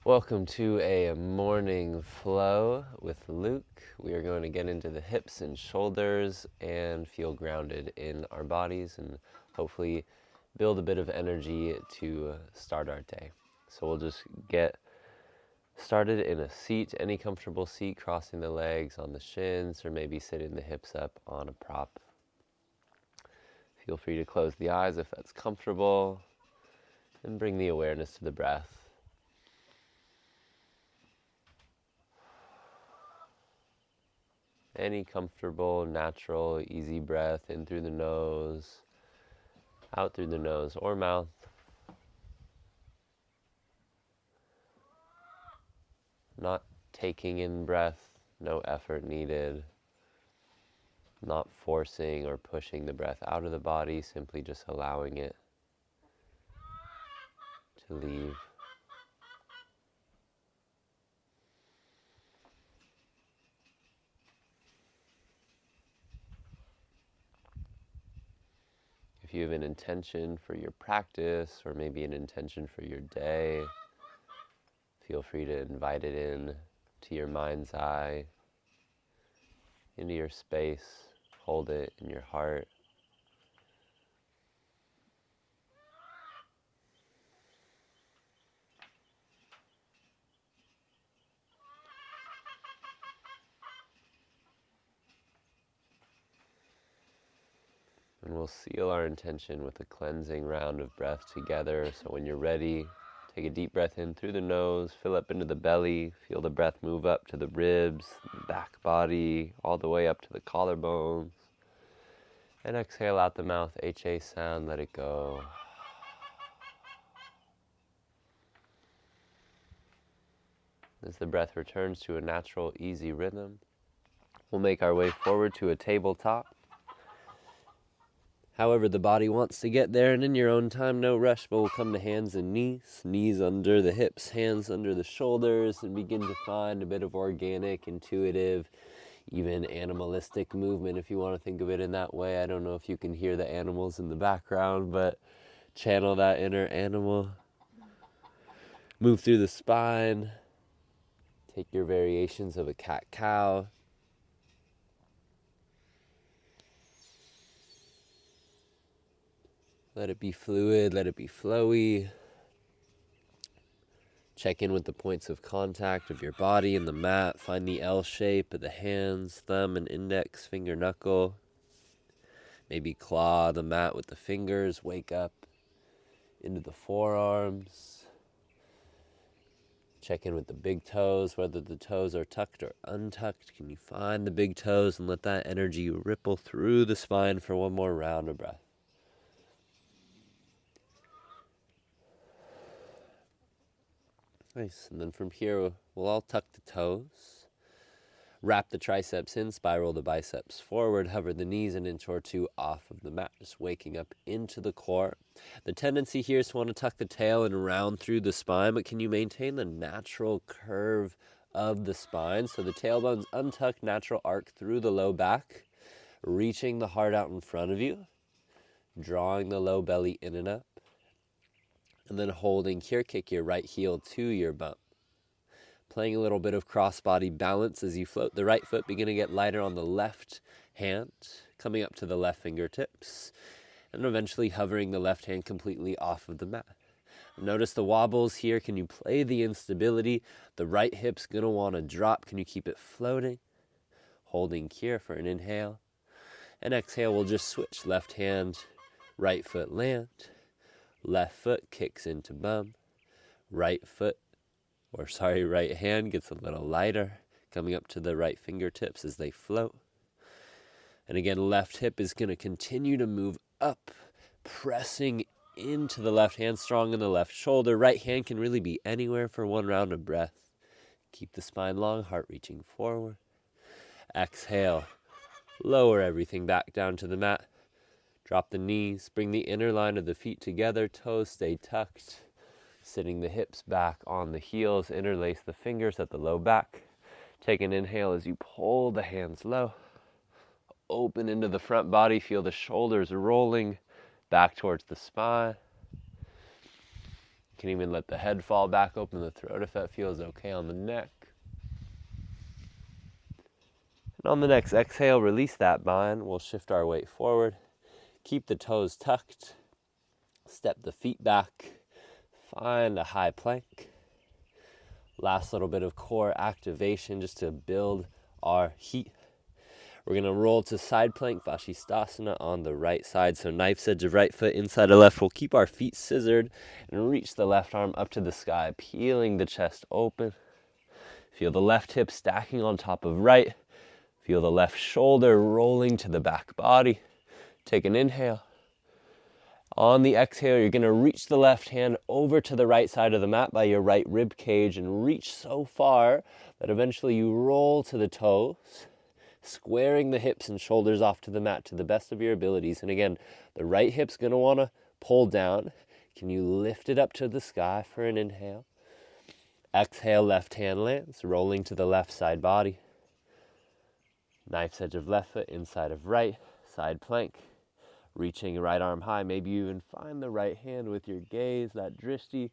Welcome to a morning flow with Luke. We are going to get into the hips and shoulders and feel grounded in our bodies and hopefully build a bit of energy to start our day. So we'll just get started in a seat, any comfortable seat, crossing the legs on the shins or maybe sitting the hips up on a prop. Feel free to close the eyes if that's comfortable and bring the awareness to the breath. Any comfortable, natural, easy breath in through the nose, out through the nose or mouth. Not taking in breath, no effort needed. Not forcing or pushing the breath out of the body, simply just allowing it to leave. If you have an intention for your practice or maybe an intention for your day, feel free to invite it in to your mind's eye, into your space. Hold it in your heart. And we'll seal our intention with a cleansing round of breath together. So when you're ready, take a deep breath in through the nose, fill up into the belly, feel the breath move up to the ribs, back body, all the way up to the collarbones. And exhale out the mouth, HA sound, let it go. As the breath returns to a natural, easy rhythm, we'll make our way forward to a tabletop. However the body wants to get there, and in your own time, no rush, but we'll come to hands and knees. Knees under the hips, hands under the shoulders, and begin to find a bit of organic, intuitive, even animalistic movement, if you want to think of it in that way. I don't know if you can hear the animals in the background, but channel that inner animal. Move through the spine. Take your variations of a cat-cow. Let it be fluid, let it be flowy. Check in with the points of contact of your body and the mat. Find the L shape of the hands, thumb and index finger knuckle. Maybe claw the mat with the fingers. Wake up into the forearms. Check in with the big toes, whether the toes are tucked or untucked. Can you find the big toes and let that energy ripple through the spine for one more round of breath? Nice. And then from here, we'll all tuck the toes. Wrap the triceps in, spiral the biceps forward, hover the knees an inch or two off of the mat, just waking up into the core. The tendency here is to want to tuck the tail and round through the spine, but can you maintain the natural curve of the spine? So the tailbone's untucked, natural arc through the low back, reaching the heart out in front of you, drawing the low belly in and up, and then holding here, kick your right heel to your bump. Playing a little bit of cross-body balance as you float the right foot, begin to get lighter on the left hand, coming up to the left fingertips, and eventually hovering the left hand completely off of the mat. Notice the wobbles here. Can you play the instability? The right hip's going to want to drop. Can you keep it floating? Holding here for an inhale. And exhale, we'll just switch. Left hand, right foot land. Left foot kicks into bum. Right hand gets a little lighter, coming up to the right fingertips as they float. And again, left hip is going to continue to move up, pressing into the left hand, strong in the left shoulder. Right hand can really be anywhere for one round of breath. Keep the spine long, heart reaching forward. Exhale, lower everything back down to the mat. Drop the knees, bring the inner line of the feet together, toes stay tucked. Sitting the hips back on the heels, interlace the fingers at the low back. Take an inhale as you pull the hands low. Open into the front body, feel the shoulders rolling back towards the spine. can even let the head fall back, open the throat if that feels okay on the neck. And on the next exhale, release that bind. We'll shift our weight forward. Keep the toes tucked. Step the feet back. Find a high plank. Last little bit of core activation just to build our heat. We're going to roll to side plank, Vashisthasana on the right side. So knife's edge of right foot inside of left. We'll keep our feet scissored and reach the left arm up to the sky, peeling the chest open. Feel the left hip stacking on top of right. Feel the left shoulder rolling to the back body. Take an inhale. On the exhale, you're going to reach the left hand over to the right side of the mat by your right rib cage and reach so far that eventually you roll to the toes, squaring the hips and shoulders off to the mat to the best of your abilities. And again, the right hip's going to want to pull down. Can you lift it up to the sky for an inhale? Exhale, left hand lands, rolling to the left side body. Knife's edge of left foot inside of right, side plank. Reaching right arm high, maybe you even find the right hand with your gaze, that drishti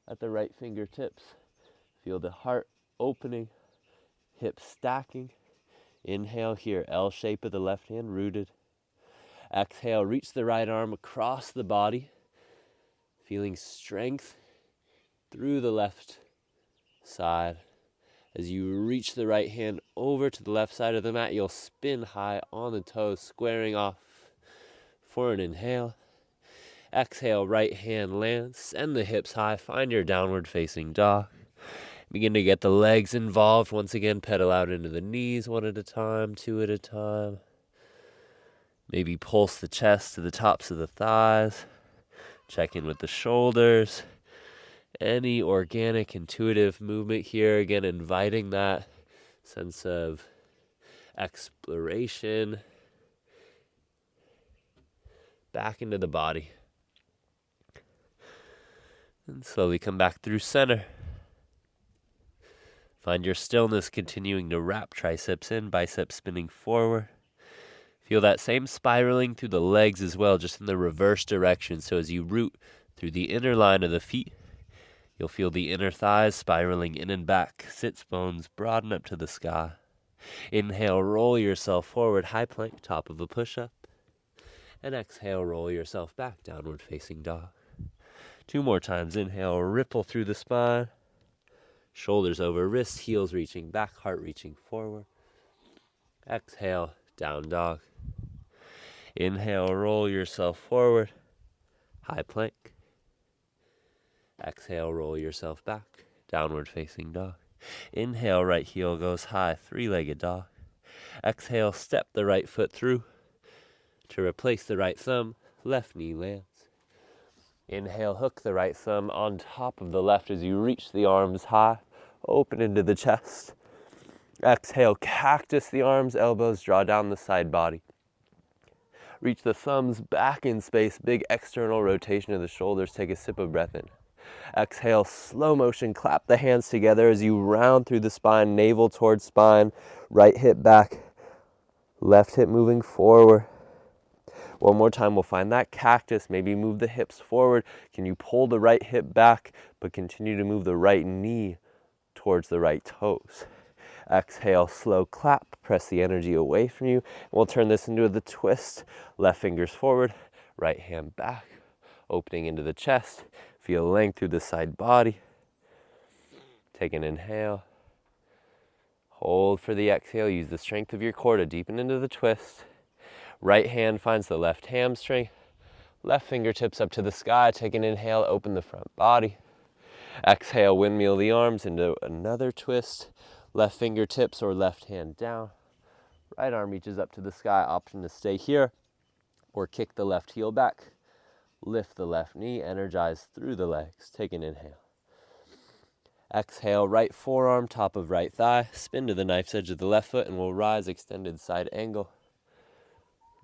at the right fingertips. Feel the heart opening, hips stacking. Inhale here, L shape of the left hand, rooted. Exhale, reach the right arm across the body, feeling strength through the left side. As you reach the right hand over to the left side of the mat, you'll spin high on the toes, squaring off for an inhale. Exhale, right hand lands, send the hips high, find your downward facing dog. Begin to get the legs involved. Once again, pedal out into the knees one at a time, two at a time. Maybe pulse the chest to the tops of the thighs. Check in with the shoulders. Any organic, intuitive movement here. Again, inviting that sense of exploration back into the body. And slowly come back through center. Find your stillness, continuing to wrap triceps in, biceps spinning forward. Feel that same spiraling through the legs as well, just in the reverse direction. So as you root through the inner line of the feet, you'll feel the inner thighs spiraling in and back. Sits bones broaden up to the sky. Inhale, roll yourself forward, high plank, top of a push-up. And exhale, roll yourself back, downward facing dog. 2 more times. Inhale, ripple through the spine. Shoulders over wrists, heels reaching back, heart reaching forward. Exhale, down dog. Inhale, roll yourself forward, high plank. Exhale, roll yourself back, downward facing dog. Inhale, right heel goes high, 3-legged dog. Exhale, step the right foot through. To replace the right thumb, left knee lands. Inhale, hook the right thumb on top of the left as you reach the arms high, open into the chest. Exhale, cactus the arms, elbows, draw down the side body. Reach the thumbs back in space, big external rotation of the shoulders. Take a sip of breath in. Exhale, slow motion, clap the hands together as you round through the spine, navel towards spine, right hip back, left hip moving forward. One more time, we'll find that cactus. Maybe move the hips forward. Can you pull the right hip back, but continue to move the right knee towards the right toes? Exhale, slow clap, press the energy away from you. We'll turn this into the twist. Left fingers forward, right hand back, opening into the chest. Feel length through the side body. Take an inhale. Hold for the exhale. Use the strength of your core to deepen into the twist. Right hand finds the left hamstring. Left fingertips up to the sky. Take an inhale, open the front body. Exhale, windmill the arms into another twist. Left fingertips or left hand down. Right arm reaches up to the sky. Option to stay here or kick the left heel back. Lift the left knee, energize through the legs. Take an inhale. Exhale, right forearm, top of right thigh. Spin to the knife's edge of the left foot and we'll rise, extended side angle.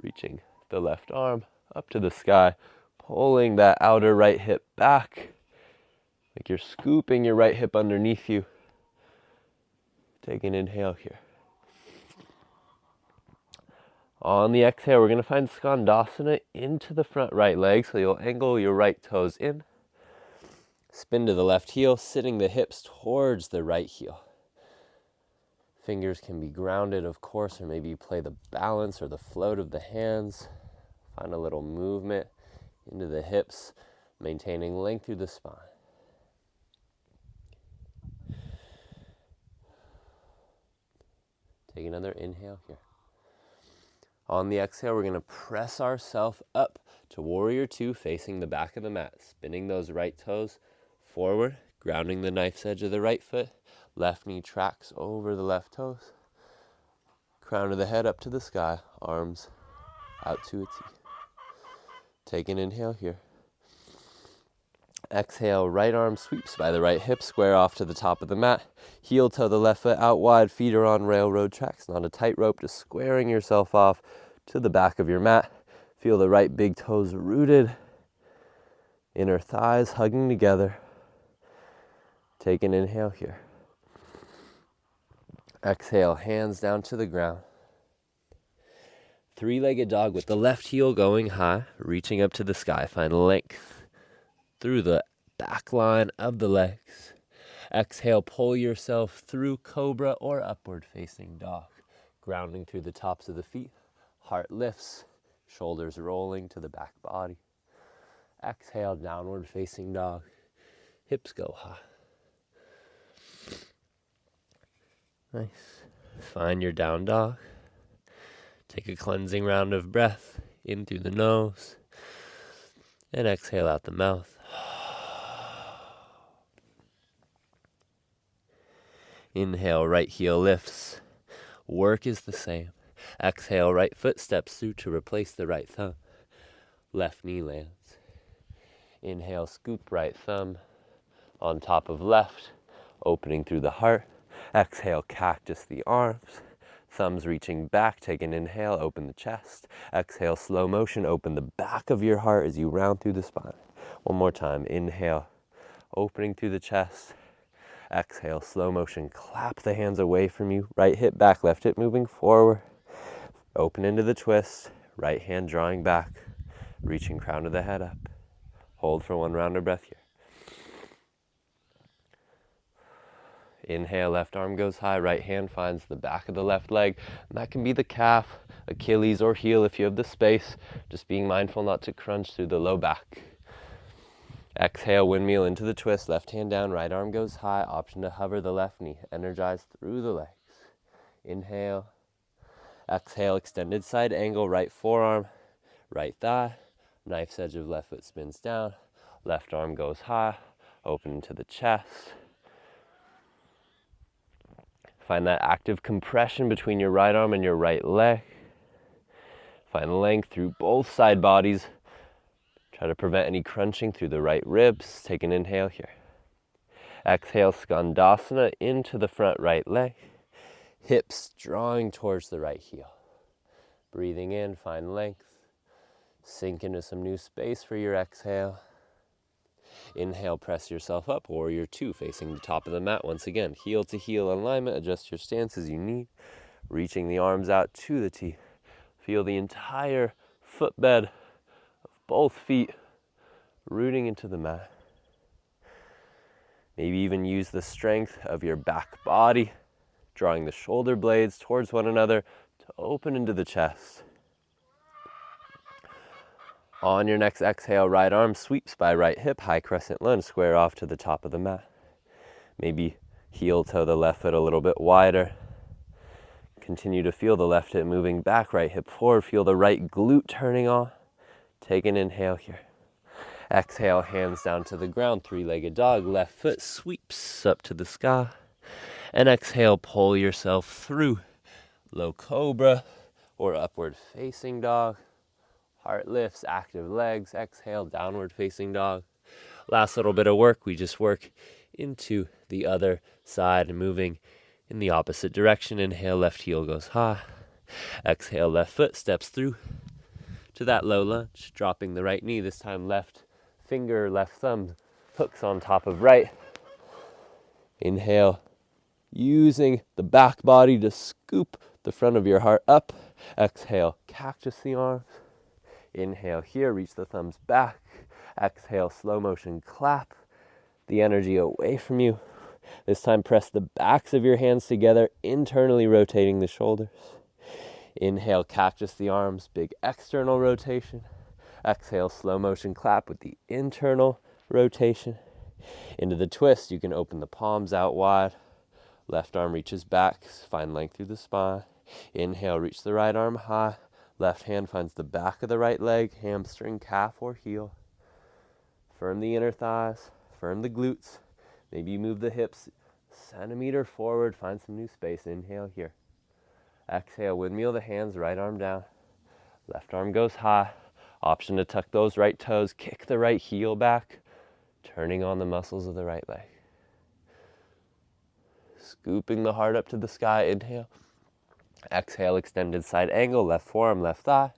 Reaching the left arm up to the sky. Pulling that outer right hip back. Like you're scooping your right hip underneath you. Take an inhale here. On the exhale, we're going to find Skandasana into the front right leg. So you'll angle your right toes in. Spin to the left heel, sitting the hips towards the right heel. Fingers can be grounded, of course, or maybe you play the balance or the float of the hands. Find a little movement into the hips, maintaining length through the spine. Take another inhale here. On the exhale, we're going to press ourselves up to warrior two, facing the back of the mat, spinning those right toes forward, grounding the knife's edge of the right foot. Left knee tracks over the left toes. Crown of the head up to the sky, arms out to a T. Take an inhale here. Exhale, right arm sweeps by the right hip, square off to the top of the mat. Heel toe the left foot out wide, feet are on railroad tracks, not a tightrope, just squaring yourself off to the back of your mat. Feel the right big toes rooted, inner thighs hugging together. Take an inhale here. Exhale, hands down to the ground. Three-legged dog with the left heel going high, reaching up to the sky. Find length through the back line of the legs. Exhale, pull yourself through cobra or upward facing dog. Grounding through the tops of the feet. Heart lifts, shoulders rolling to the back body. Exhale, downward facing dog. Hips go high. Nice. Find your down dog. Take a cleansing round of breath in through the nose and exhale out the mouth. Inhale, right heel lifts. Work is the same. Exhale, right foot steps through to replace the right thumb. Left knee lands. Inhale, scoop right thumb on top of left, opening through the heart. Exhale, cactus the arms. Thumbs reaching back, take an inhale, open the chest. Exhale, slow motion, open the back of your heart as you round through the spine. One more time, inhale, opening through the chest. Exhale, slow motion, clap the hands away from you. Right hip back, left hip moving forward. Open into the twist, right hand drawing back, reaching crown of the head up. Hold for one round of breath here. Inhale, left arm goes high, right hand finds the back of the left leg. And that can be the calf, Achilles, or heel if you have the space. Just being mindful not to crunch through the low back. Exhale, windmill into the twist, left hand down, right arm goes high. Option to hover the left knee, energize through the legs. Inhale. Exhale, extended side angle, right forearm, right thigh. Knife's edge of left foot spins down. Left arm goes high, open into the chest. Find that active compression between your right arm and your right leg. Find length through both side bodies. Try to prevent any crunching through the right ribs. Take an inhale here. Exhale, Skandasana into the front right leg. Hips drawing towards the right heel. Breathing in, find length. Sink into some new space for your exhale. Inhale, press yourself up, warrior two, facing the top of the mat once again. Heel to heel alignment, adjust your stance as you need. Reaching the arms out to the T. Feel the entire footbed of both feet rooting into the mat. Maybe even use the strength of your back body, drawing the shoulder blades towards one another to open into the chest. On your next exhale, right arm sweeps by right hip, high crescent lunge, square off to the top of the mat. Maybe heel toe the left foot a little bit wider. Continue to feel the left hip moving back, right hip forward. Feel the right glute turning on. Take an inhale here. Exhale, hands down to the ground, three-legged dog. Left foot sweeps up to the sky. And exhale, pull yourself through low cobra or upward facing dog. Heart lifts, active legs. Exhale, downward facing dog. Last little bit of work, we just work into the other side and moving in the opposite direction. Inhale, left heel goes high. Exhale, left foot steps through to that low lunge, dropping the right knee. This time left finger, left thumb hooks on top of right. Inhale, using the back body to scoop the front of your heart up. Exhale, cactus the arms. Inhale here, reach the thumbs back. Exhale, slow motion clap the energy away from you. This time press the backs of your hands together, internally rotating the shoulders. Inhale, cactus the arms, big external rotation. Exhale, slow motion clap with the internal rotation. Into the twist, you can open the palms out wide. Left arm reaches back, find length through the spine. Inhale, reach the right arm high. Left hand finds the back of the right leg, hamstring, calf, or heel. Firm the inner thighs, firm the glutes. Maybe you move the hips centimeter forward, find some new space. Inhale here. Exhale, windmill the hands, right arm down. Left arm goes high. Option to tuck those right toes, kick the right heel back, turning on the muscles of the right leg. Scooping the heart up to the sky, inhale. Exhale, extended side angle, left forearm, left thigh.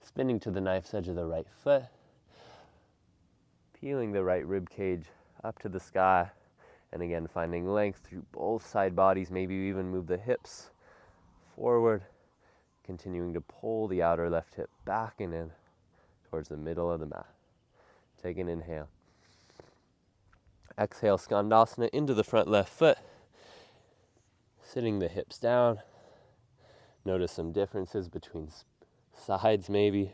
Spinning to the knife's edge of the right foot. Peeling the right rib cage up to the sky. And again, finding length through both side bodies. Maybe you even move the hips forward. Continuing to pull the outer left hip back and in towards the middle of the mat. Take an inhale. Exhale, Skandasana into the front left foot. Sitting the hips down. Notice some differences between sides maybe.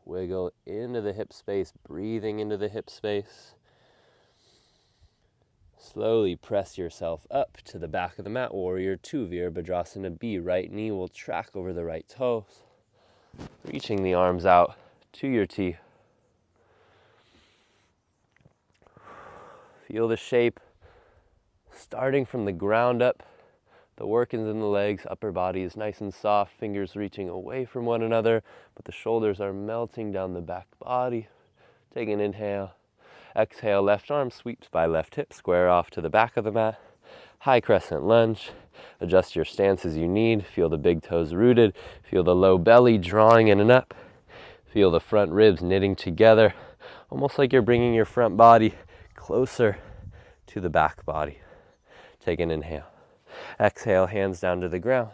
Wiggle into the hip space, breathing into the hip space. Slowly press yourself up to the back of the mat, Warrior 2, Virabhadrasana B. Right knee will track over the right toes. Reaching the arms out to your T. Feel the shape starting from the ground up. The workings in the legs, upper body is nice and soft, fingers reaching away from one another, but the shoulders are melting down the back body. Take an inhale. Exhale, left arm sweeps by left hip, square off to the back of the mat. High crescent lunge. Adjust your stance as you need. Feel the big toes rooted. Feel the low belly drawing in and up. Feel the front ribs knitting together, almost like you're bringing your front body closer to the back body. Take an inhale. Exhale, hands down to the ground.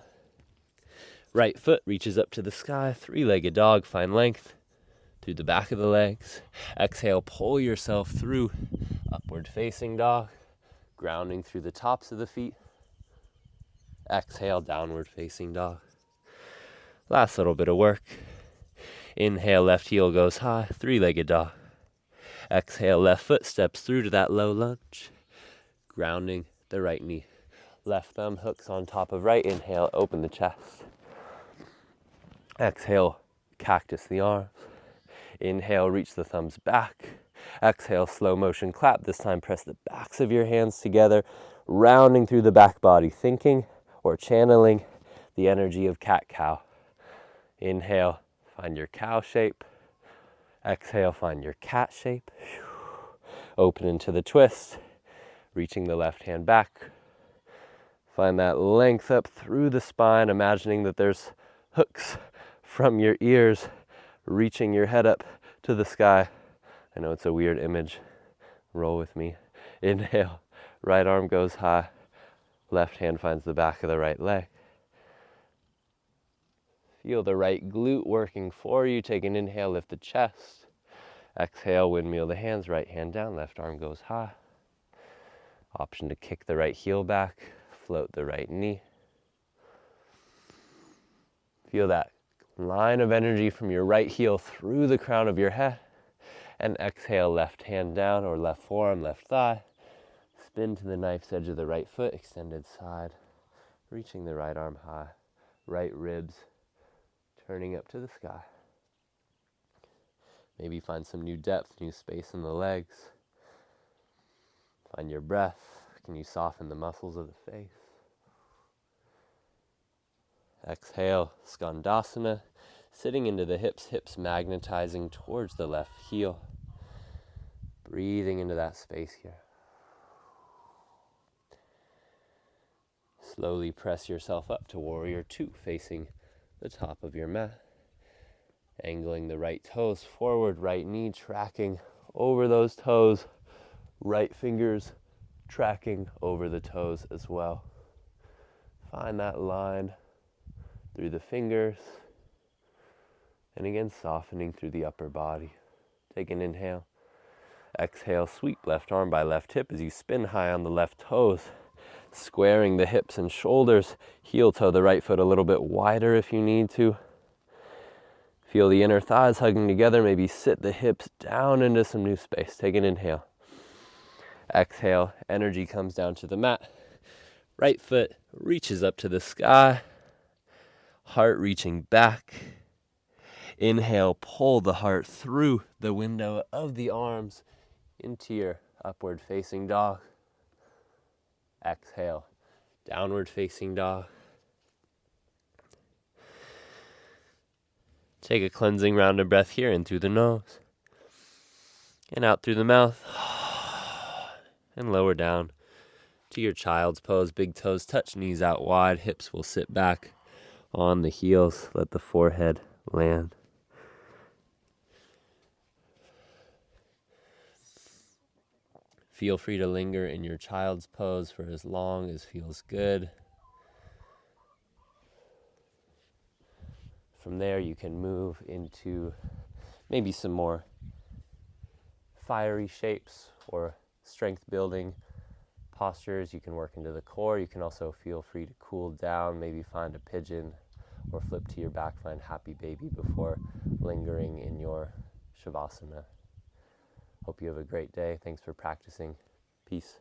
Right foot reaches up to the sky, three-legged dog, find length through the back of the legs. Exhale, pull yourself through upward facing dog, grounding through the tops of the feet. Exhale, downward facing dog. Last little bit of work. Inhale, left heel goes high, three-legged dog. Exhale, left foot steps through to that low lunge, grounding the right knee. Left thumb hooks on top of right. Inhale, open the chest. Exhale, cactus the arms. Inhale, reach the thumbs back. Exhale, slow motion clap. This time press the backs of your hands together, rounding through the back body, thinking or channeling the energy of cat-cow. Inhale, find your cow shape. Exhale, find your cat shape. Open into the twist, reaching the left hand back. Find that length up through the spine, imagining that there's hooks from your ears reaching your head up to the sky. I know it's a weird image. Roll with me. Inhale, right arm goes high. Left hand finds the back of the right leg. Feel the right glute working for you. Take an inhale, lift the chest. Exhale, windmill the hands, right hand down, left arm goes high. Option to kick the right heel back. Float the right knee. Feel that line of energy from your right heel through the crown of your head. And exhale, left hand down or left forearm, left thigh. Spin to the knife's edge of the right foot, extended side. Reaching the right arm high. Right ribs turning up to the sky. Maybe find some new depth, new space in the legs. Find your breath. Can you soften the muscles of the face? Exhale, Skandasana, sitting into the hips, hips magnetizing towards the left heel. Breathing into that space here. Slowly press yourself up to Warrior 2, facing the top of your mat. Angling the right toes forward, right knee tracking over those toes. Right fingers tracking over the toes as well. Find that line through the fingers. And again, softening through the upper body. Take an inhale. Exhale, sweep left arm by left hip as you spin high on the left toes, squaring the hips and shoulders. Heel toe the right foot a little bit wider if you need to. Feel the inner thighs hugging together. Maybe sit the hips down into some new space. Take an inhale. Exhale, energy comes down to the mat. Right foot reaches up to the sky. Heart reaching back. Inhale, pull the heart through the window of the arms into your upward facing dog. Exhale, downward facing dog. Take a cleansing round of breath here in through the nose and out through the mouth, and lower down to your child's pose. Big toes touch, knees out wide, hips will sit back on the heels. Let the forehead land. Feel free to linger in your child's pose for as long as feels good. From there, you can move into maybe some more fiery shapes or strength building postures. You can work into the core. You can also feel free to cool down, maybe find a pigeon or flip to your back, find happy baby before lingering in your shavasana. Hope you have a great day. Thanks for practicing. Peace.